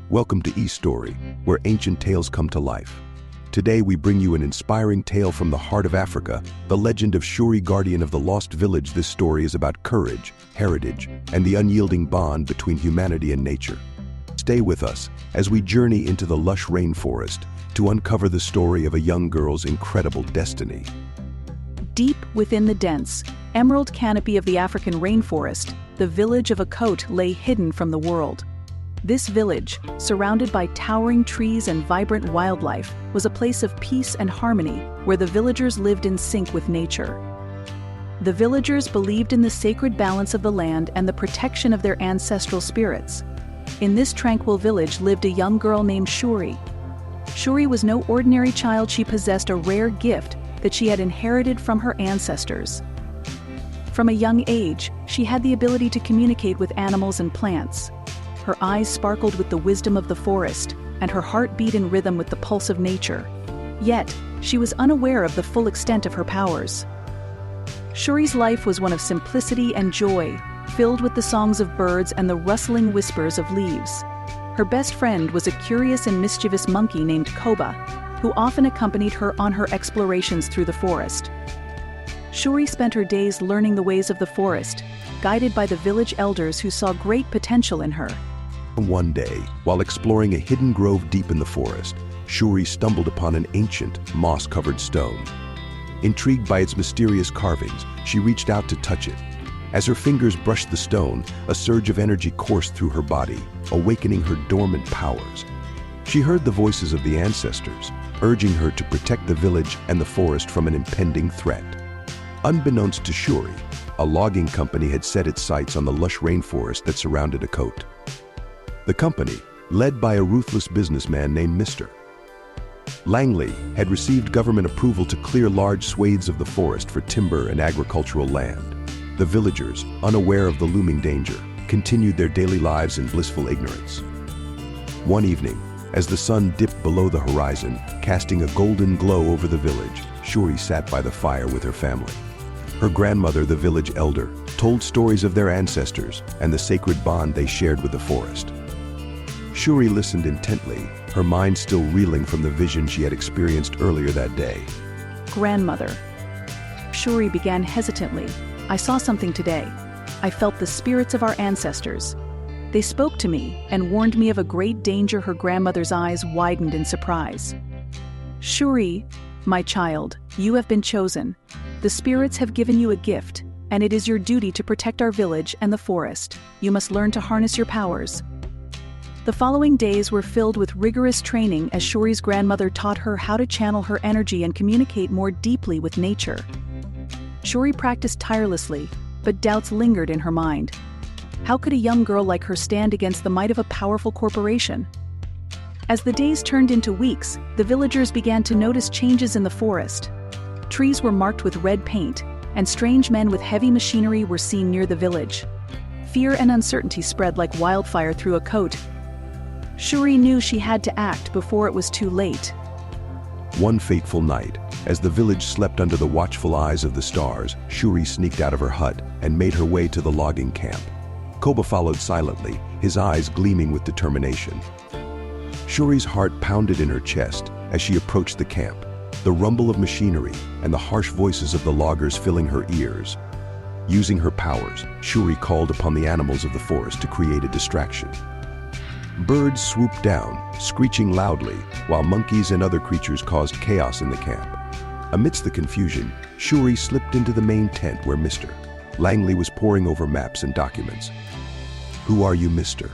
Welcome to EStory, where ancient tales come to life. Today we bring you an inspiring tale from the heart of Africa, the legend of Shuri, guardian of the lost village. This story is about courage, heritage, and the unyielding bond between humanity and nature. Stay with us as we journey into the lush rainforest to uncover the story of a young girl's incredible destiny. Deep within the dense, emerald canopy of the African rainforest, the village of Akot lay hidden from the world. This village, surrounded by towering trees and vibrant wildlife, was a place of peace and harmony where the villagers lived in sync with nature. The villagers believed in the sacred balance of the land and the protection of their ancestral spirits. In this tranquil village lived a young girl named Shuri. Shuri was no ordinary child. She possessed a rare gift that she had inherited from her ancestors. From a young age, she had the ability to communicate with animals and plants. Her eyes sparkled with the wisdom of the forest, and her heart beat in rhythm with the pulse of nature. Yet, she was unaware of the full extent of her powers. Shuri's life was one of simplicity and joy, filled with the songs of birds and the rustling whispers of leaves. Her best friend was a curious and mischievous monkey named Koba, who often accompanied her on her explorations through the forest. Shuri spent her days learning the ways of the forest, guided by the village elders who saw great potential in her. One day, while exploring a hidden grove deep in the forest, Shuri stumbled upon an ancient, moss-covered stone. Intrigued by its mysterious carvings, she reached out to touch it. As her fingers brushed the stone, a surge of energy coursed through her body, awakening her dormant powers. She heard the voices of the ancestors, urging her to protect the village and the forest from an impending threat. Unbeknownst to Shuri, a logging company had set its sights on the lush rainforest that surrounded Akot. The company, led by a ruthless businessman named Mr. Langley, had received government approval to clear large swathes of the forest for timber and agricultural land. The villagers, unaware of the looming danger, continued their daily lives in blissful ignorance. One evening, as the sun dipped below the horizon, casting a golden glow over the village, Shuri sat by the fire with her family. Her grandmother, the village elder, told stories of their ancestors and the sacred bond they shared with the forest. Shuri listened intently, her mind still reeling from the vision she had experienced earlier that day. Grandmother. Shuri began hesitantly. I saw something today. I felt the spirits of our ancestors. They spoke to me and warned me of a great danger. Her grandmother's eyes widened in surprise. Shuri, my child, you have been chosen. The spirits have given you a gift, and it is your duty to protect our village and the forest. You must learn to harness your powers. The following days were filled with rigorous training as Shuri's grandmother taught her how to channel her energy and communicate more deeply with nature. Shuri practiced tirelessly, but doubts lingered in her mind. How could a young girl like her stand against the might of a powerful corporation? As the days turned into weeks, the villagers began to notice changes in the forest. Trees were marked with red paint, and strange men with heavy machinery were seen near the village. Fear and uncertainty spread like wildfire through Akot. Shuri knew she had to act before it was too late. One fateful night, as the village slept under the watchful eyes of the stars, Shuri sneaked out of her hut and made her way to the logging camp. Koba followed silently, his eyes gleaming with determination. Shuri's heart pounded in her chest as she approached the camp, the rumble of machinery and the harsh voices of the loggers filling her ears. Using her powers, Shuri called upon the animals of the forest to create a distraction. Birds swooped down, screeching loudly, while monkeys and other creatures caused chaos in the camp. Amidst the confusion, Shuri slipped into the main tent where Mr. Langley was poring over maps and documents. "Who are you, Mr.?"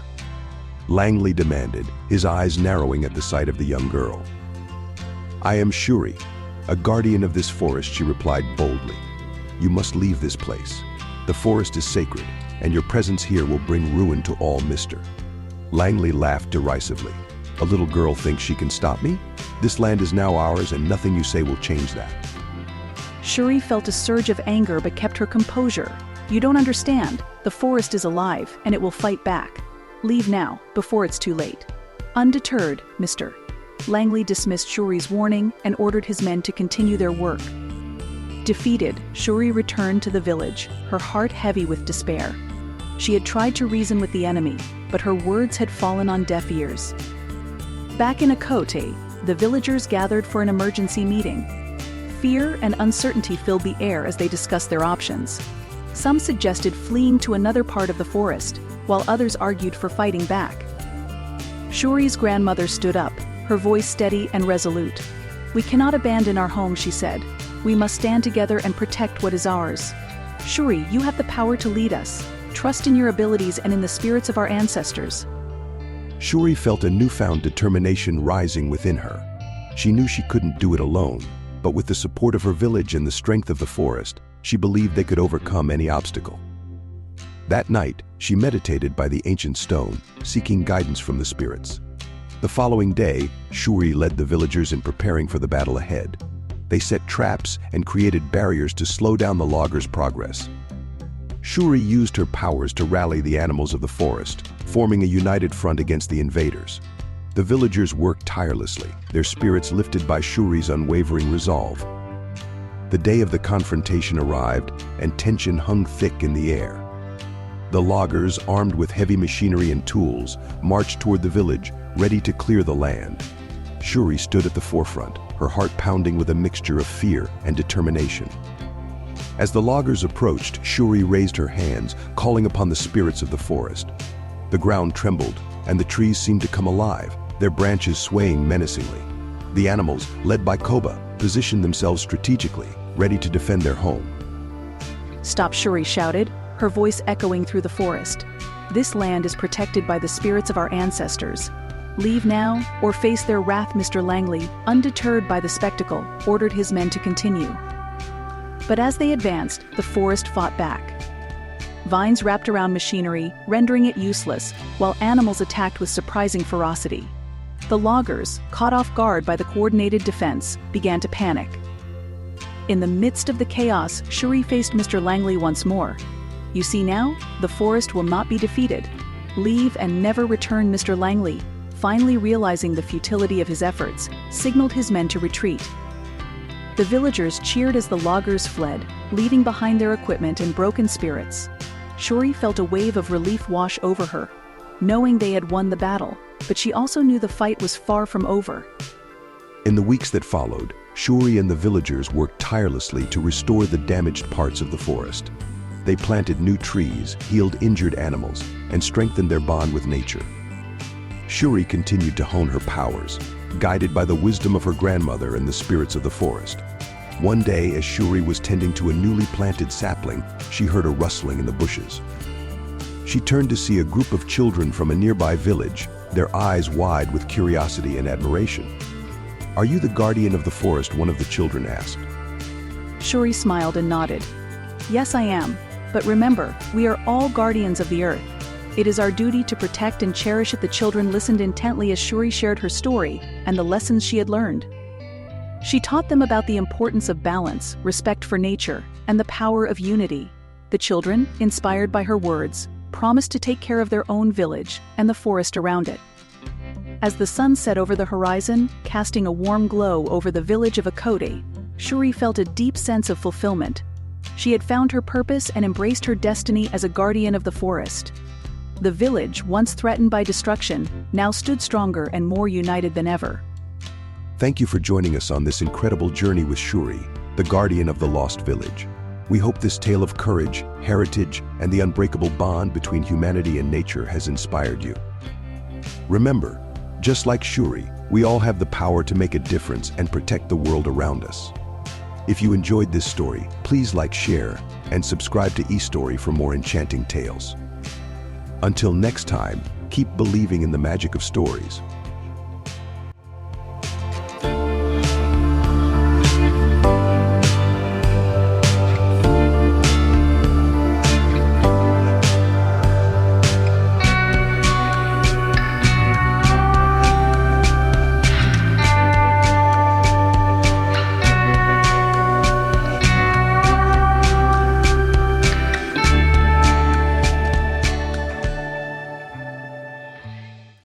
Langley demanded, his eyes narrowing at the sight of the young girl. "I am Shuri, a guardian of this forest," she replied boldly. "You must leave this place. The forest is sacred, and your presence here will bring ruin to all, Mr." Langley laughed derisively. "A little girl thinks she can stop me? This land is now ours, and nothing you say will change that." Shuri felt a surge of anger but kept her composure. "You don't understand. The forest is alive, and it will fight back. Leave now, before it's too late." Undeterred, Mr. Langley dismissed Shuri's warning and ordered his men to continue their work. Defeated, Shuri returned to the village, her heart heavy with despair. She had tried to reason with the enemy, but her words had fallen on deaf ears. Back in Akote, the villagers gathered for an emergency meeting. Fear and uncertainty filled the air as they discussed their options. Some suggested fleeing to another part of the forest, while others argued for fighting back. Shuri's grandmother stood up, her voice steady and resolute. "We cannot abandon our home," she said. "We must stand together and protect what is ours. Shuri, you have the power to lead us. Trust in your abilities and in the spirits of our ancestors." Shuri felt a newfound determination rising within her. She knew she couldn't do it alone, but with the support of her village and the strength of the forest, she believed they could overcome any obstacle. That night, she meditated by the ancient stone, seeking guidance from the spirits. The following day, Shuri led the villagers in preparing for the battle ahead. They set traps and created barriers to slow down the loggers' progress. Shuri used her powers to rally the animals of the forest, forming a united front against the invaders. The villagers worked tirelessly, their spirits lifted by Shuri's unwavering resolve. The day of the confrontation arrived, and tension hung thick in the air. The loggers, armed with heavy machinery and tools, marched toward the village, ready to clear the land. Shuri stood at the forefront, her heart pounding with a mixture of fear and determination. As the loggers approached, Shuri raised her hands, calling upon the spirits of the forest. The ground trembled, and the trees seemed to come alive, their branches swaying menacingly. The animals, led by Koba, positioned themselves strategically, ready to defend their home. "Stop," Shuri shouted, her voice echoing through the forest. "This land is protected by the spirits of our ancestors. Leave now, or face their wrath." Mr. Langley, undeterred by the spectacle, ordered his men to continue. But as they advanced, the forest fought back. Vines wrapped around machinery, rendering it useless, while animals attacked with surprising ferocity. The loggers, caught off guard by the coordinated defense, began to panic. In the midst of the chaos, Shuri faced Mr. Langley once more. "You see now, the forest will not be defeated. Leave and never return." Mr. Langley, finally realizing the futility of his efforts, signaled his men to retreat. The villagers cheered as the loggers fled, leaving behind their equipment and broken spirits. Shuri felt a wave of relief wash over her, knowing they had won the battle, but she also knew the fight was far from over. In the weeks that followed, Shuri and the villagers worked tirelessly to restore the damaged parts of the forest. They planted new trees, healed injured animals, and strengthened their bond with nature. Shuri continued to hone her powers, guided by the wisdom of her grandmother and the spirits of the forest. One day, as Shuri was tending to a newly planted sapling, she heard a rustling in the bushes. She turned to see a group of children from a nearby village, their eyes wide with curiosity and admiration. "Are you the guardian of the forest?" one of the children asked. Shuri smiled and nodded. "Yes, I am. But remember, we are all guardians of the earth. It is our duty to protect and cherish it." The children listened intently as Shuri shared her story and the lessons she had learned. She taught them about the importance of balance, respect for nature, and the power of unity. The children, inspired by her words, promised to take care of their own village and the forest around it. As the sun set over the horizon, casting a warm glow over the village of Akote, Shuri felt a deep sense of fulfillment. She had found her purpose and embraced her destiny as a guardian of the forest. The village, once threatened by destruction, now stood stronger and more united than ever. Thank you for joining us on this incredible journey with Shuri, the guardian of the lost village. We hope this tale of courage, heritage, and the unbreakable bond between humanity and nature has inspired you. Remember, just like Shuri, we all have the power to make a difference and protect the world around us. If you enjoyed this story, please like, share, and subscribe to EStory for more enchanting tales. Until next time, keep believing in the magic of stories.